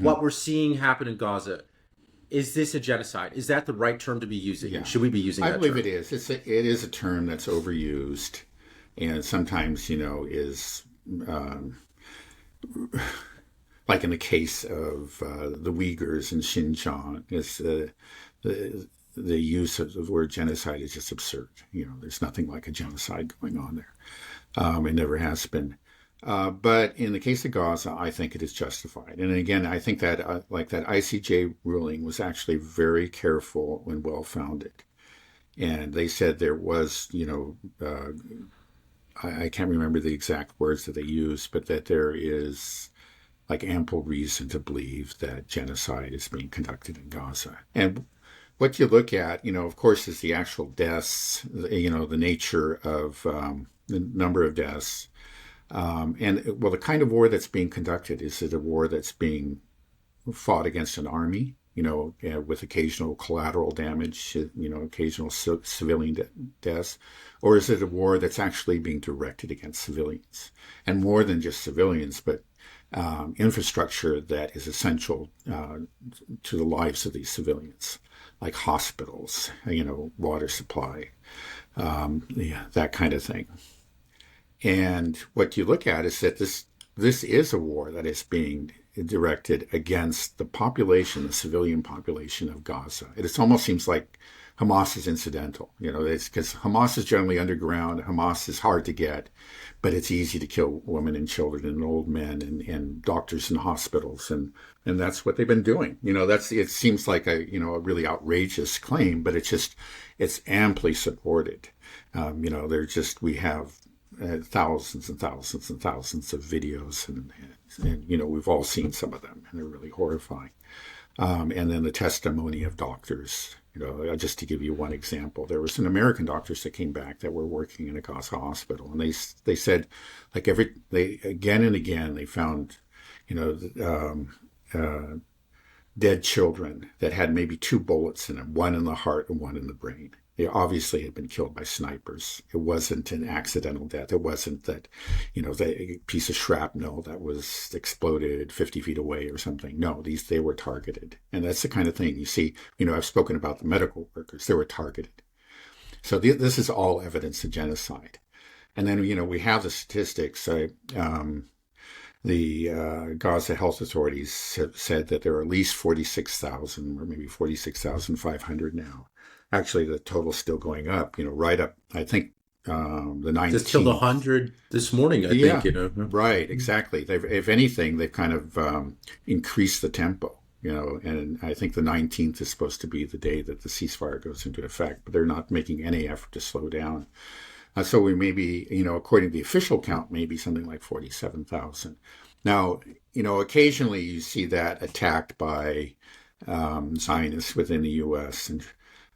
what we're seeing happen in Gaza, is this a genocide? Is that the right term to be using? Yeah, Should we be using I that believe term? it is. It is a term that's overused, and sometimes is um, like in the case of the Uyghurs in Xinjiang, is the use of the word genocide is just absurd. There's nothing like a genocide going on there. It never has been. But in the case of Gaza, I think it is justified. And again, I think that like that ICJ ruling was actually very careful and well founded. And they said there was, I can't remember the exact words that they used, but that there is like ample reason to believe that genocide is being conducted in Gaza. And what you look at, of course, is the actual deaths, the nature of the number of deaths. And well, the kind of war that's being conducted, is it a war that's being fought against an army, with occasional collateral damage, occasional civilian deaths? Or is it a war that's actually being directed against civilians? And more than just civilians, but infrastructure that is essential to the lives of these civilians, like hospitals, water supply, that kind of thing. And what you look at is that this is a war that is being directed against the population, the civilian population of Gaza. It almost seems like Hamas is incidental. It's because Hamas is generally underground. Hamas is hard to get, but it's easy to kill women and children and old men and doctors in hospitals. And that's what they've been doing. It seems like a really outrageous claim, but it's amply supported. We have thousands and thousands and thousands of videos, and we've all seen some of them, and they're really horrifying. And then the testimony of doctors. Just to give you one example, there was some American doctors that came back that were working in a Gaza hospital, and they said, like they again and again they found, dead children that had maybe two bullets in them, one in the heart and one in the brain. They obviously had been killed by snipers. It wasn't an accidental death. It wasn't that, the piece of shrapnel that was exploded 50 feet away or something. No, they were targeted. And that's the kind of thing you see. I've spoken about the medical workers. They were targeted. So this is all evidence of genocide. And then, we have the statistics. The Gaza health authorities have said that there are at least 46,000 or maybe 46,500 now. Actually, the total's still going up, right up, I think, the 19th. Just killed 100 this morning, I think. Right, exactly. If anything, they've kind of increased the tempo, and I think the 19th is supposed to be the day that the ceasefire goes into effect, but they're not making any effort to slow down. So we may be, according to the official count, maybe something like 47,000. Now, occasionally you see that attacked by Zionists within the U.S.,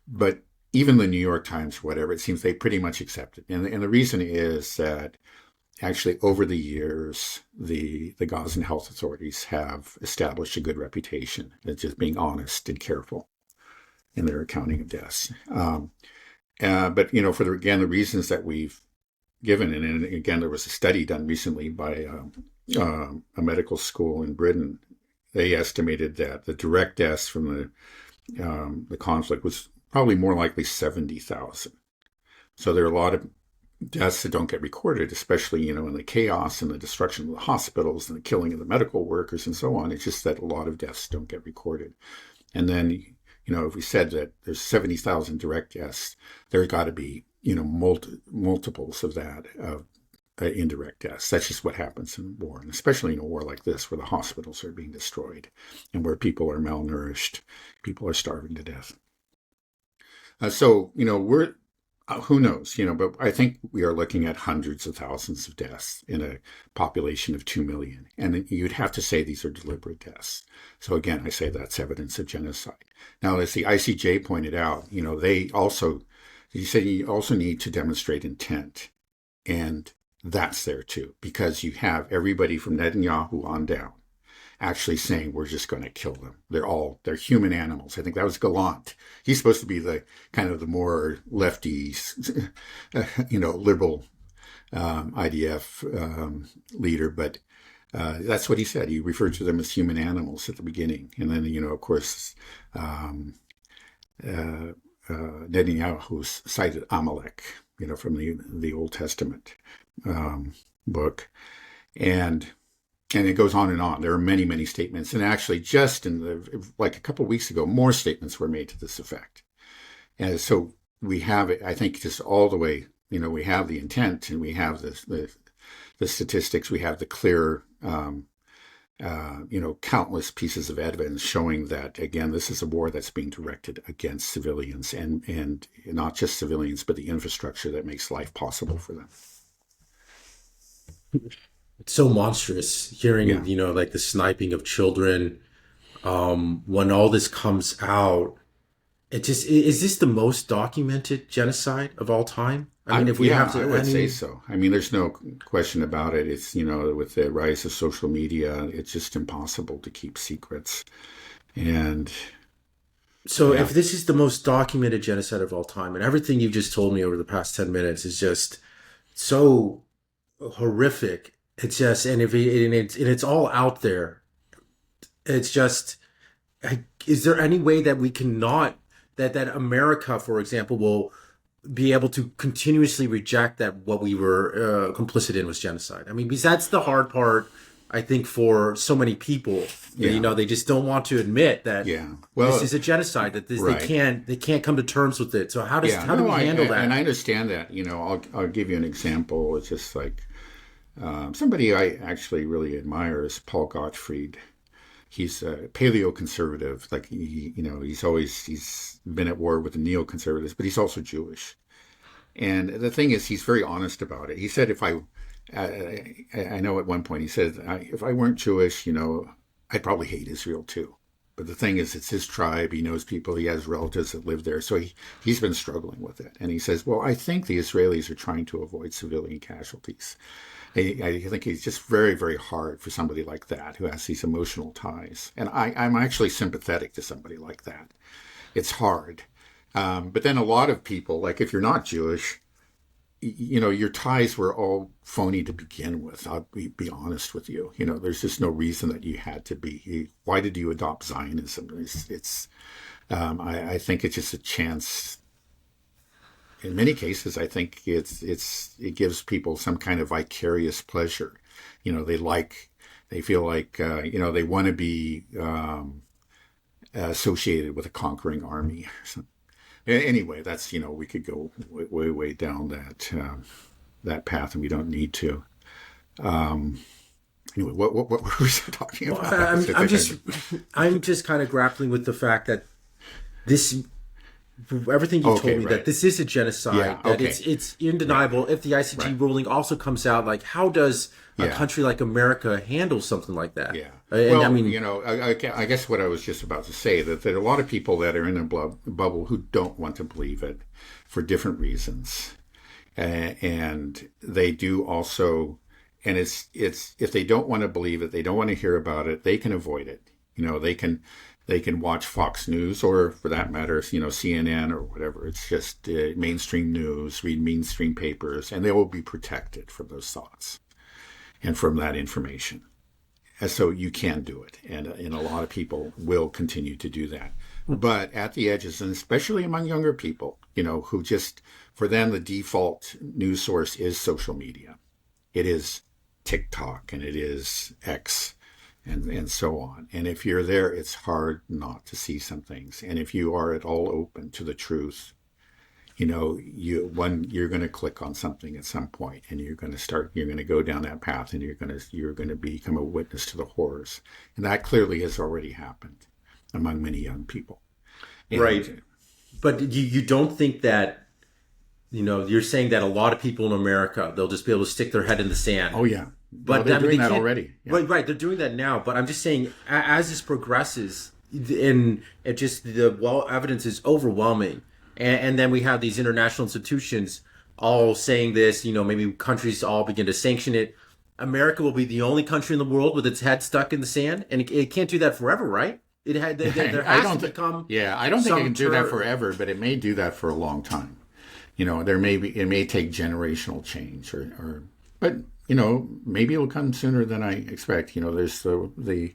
but even the New York Times, whatever, it seems they pretty much accept it. And the reason is that actually over the years, the Gazan health authorities have established a good reputation as just being honest and careful in their accounting of deaths. But, for the reasons that we've given, and again, there was a study done recently by a medical school in Britain. They estimated that the direct deaths from the conflict was probably more likely 70,000. So there are a lot of deaths that don't get recorded, especially, in the chaos and the destruction of the hospitals and the killing of the medical workers and so on. It's just that a lot of deaths don't get recorded. And then, if we said that there's 70,000 direct deaths, there's got to be, multiples of that of indirect deaths. That's just what happens in war, and especially in a war like this, where the hospitals are being destroyed and where people are malnourished, people are starving to death. So, we're, who knows, but I think we are looking at hundreds of thousands of deaths in a population of 2 million. And you'd have to say these are deliberate deaths. So again, I say that's evidence of genocide. Now, as the ICJ pointed out, he said you also need to demonstrate intent. And that's there too, because you have everybody from Netanyahu on down actually saying we're just going to kill them. They're human animals. I think that was Gallant. He's supposed to be the kind of the more lefty, liberal IDF leader, but That's what he said. He referred to them as human animals at the beginning. And then, of course, um, Netanyahu cited Amalek, from the Old Testament book. And it goes on and on. There are many, many statements. And actually, just like a couple of weeks ago, more statements were made to this effect. And so we have it, I think, just all the way, we have the intent and we have the statistics, we have the clear, countless pieces of evidence showing that, again, this is a war that's being directed against civilians and not just civilians, but the infrastructure that makes life possible for them. It's so monstrous hearing, like the sniping of children. When all this comes out, is this the most documented genocide of all time? I mean, if we have to, I would say so. I mean, there's no question about it. It's, with the rise of social media, it's just impossible to keep secrets. And so if this is the most documented genocide of all time, and everything you've just told me over the past 10 minutes is just so horrific, it's just, and it's all out there. It's just, is there any way that we cannot, that America, for example, will be able to continuously reject that what we were complicit in was genocide? I mean, because that's the hard part, I think, for so many people. They just don't want to admit that this is a genocide, that they can't come to terms with it. So how do we handle that? And I understand that. I'll give you an example. It's just like somebody I actually really admire is Paul Gottfried. He's a paleoconservative. Like he's been at war with the neoconservatives, but he's also Jewish. And the thing is, he's very honest about it. He said, I know at one point he said, if I weren't Jewish, I'd probably hate Israel too. But the thing is, it's his tribe. He knows people. He has relatives that live there. So he's been struggling with it. And he says, well, I think the Israelis are trying to avoid civilian casualties. I think it's just very, very hard for somebody like that who has these emotional ties. And I'm actually sympathetic to somebody like that. It's hard. But then a lot of people, like if you're not Jewish, your ties were all phony to begin with. I'll be honest with you. There's just no reason that you had to be. Why did you adopt Zionism? I think it's just a chance. In many cases, I think it gives people some kind of vicarious pleasure. They feel like they want to be associated with a conquering army. So, anyway, that's we could go way down that path, and we don't need to. Anyway, what were we talking about? I'm just kind of grappling with the fact that this. Everything you told me, that this is a genocide, that it's undeniable. If the ICT ruling also comes out, like how does a country like America handle something like that? Yeah. Well, I mean, I guess what I was just about to say, that there are a lot of people that are in a bubble who don't want to believe it for different reasons, and they do also. And it's if they don't want to believe it, they don't want to hear about it, they can avoid it. They can watch Fox News, or for that matter, CNN or whatever. It's just mainstream news, read mainstream papers, and they will be protected from those thoughts and from that information. And so you can do it, and a lot of people will continue to do that. But at the edges, and especially among younger people, who just, for them, the default news source is social media. It is TikTok, and it is X, and so on. And if you're there, it's hard not to see some things. And if you are at all open to the truth, you're going to click on something at some point, and you're going to go down that path, and you're going to become a witness to the horrors. And that clearly has already happened among many young people. Right. But you don't think that, you're saying that a lot of people in America, they'll just be able to stick their head in the sand. Oh, yeah. But they're doing that already. Yeah. Right. They're doing that now. But I'm just saying, as this progresses, and it just the evidence is overwhelming, and then we have these international institutions all saying this. Maybe countries all begin to sanction it. America will be the only country in the world with its head stuck in the sand, and it can't do that forever, right? There has to become. Yeah, I don't think it can do that forever, but it may do that for a long time. It may take generational change, but maybe it'll come sooner than I expect. There's the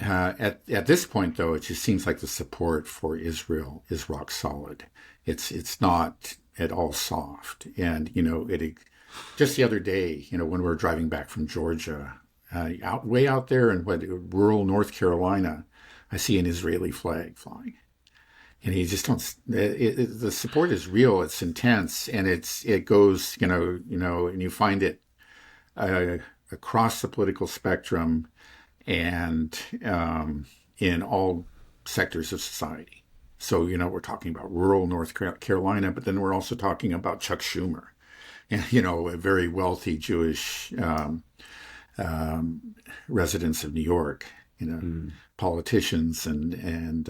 at this point, though, it just seems like the support for Israel is rock solid. It's not at all soft. And it just the other day, when we were driving back from Georgia, way out there in rural North Carolina, I see an Israeli flag flying. And you just don't. The support is real. It's intense, and it goes. And you find it across the political spectrum, and in all sectors of society. So we're talking about rural North Carolina, but then we're also talking about Chuck Schumer, and a very wealthy Jewish residents of New York. Politicians and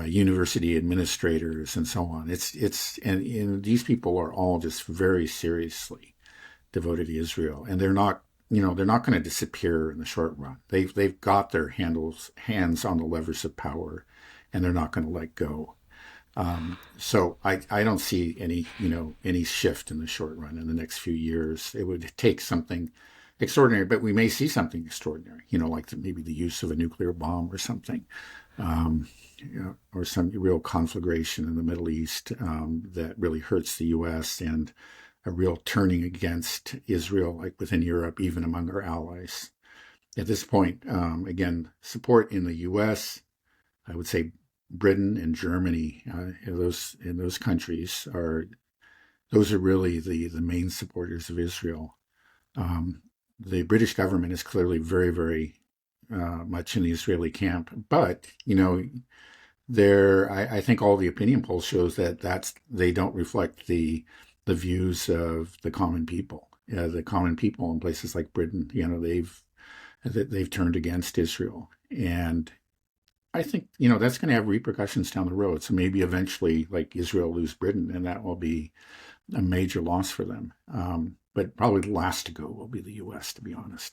university administrators and so on. And these people are all just very seriously devoted to Israel, and they're not going to disappear in the short run. They've got their hands on the levers of power, and they're not going to let go. So I don't see any shift in the short run in the next few years. It would take something extraordinary, but we may see something extraordinary, like maybe the use of a nuclear bomb or something. Or some real conflagration in the Middle East that really hurts the U.S. and a real turning against Israel, like within Europe, even among our allies. At this point, again, support in the U.S., I would say Britain and Germany, in those countries those are really the main supporters of Israel. The British government is clearly very, very much in the Israeli camp, but I think all the opinion polls shows that they don't reflect the views of the common people. The common people in places like Britain, they've turned against Israel, and I think that's going to have repercussions down the road. So maybe eventually, like Israel lose Britain, and that will be a major loss for them. But probably the last to go will be the U.S., to be honest.